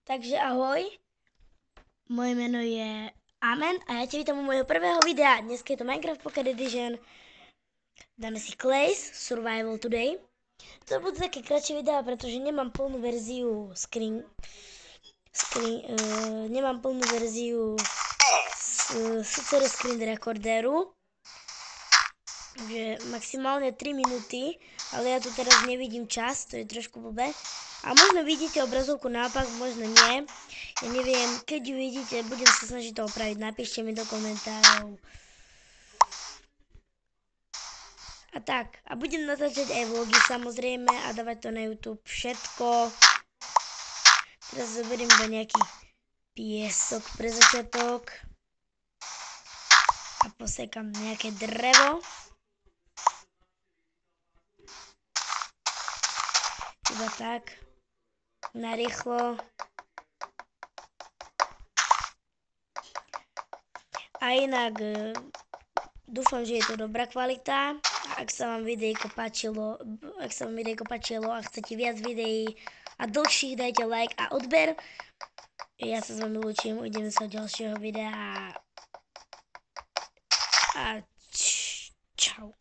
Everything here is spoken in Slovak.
Takže ahoj, moje meno je Amen a ja ťa vítam u môjho prvého videa. Dneska je to Minecraft Pocket Edition. Dáme si Clays Survival Today. To budú také kratšie videá, pretože nemám plnú verziu nemám plnú verziu screen recorderu. Takže maximálne 3 minúty, ale ja tu teraz nevidím čas, to je trošku blbé. A možno vidíte obrazovku naopak, možno nie. Ja neviem, keď ju vidíte, budem sa snažiť to opraviť, napíšte mi do komentárov. A tak, a budem natáčať aj vlogy samozrejme a dávať to na YouTube všetko. Teraz zoberiem iba nejaký piesok pre začiatok. A posekám nejaké drevo. Iba tak. Narýchlo. A inak dúfam, že je to dobrá kvalita. Ak sa vám videjko páčilo a chcete viac videí a dlhších, dajte like a odber. Ja sa s vami lúčim, uvidíme sa do ďalšieho videa. A čau.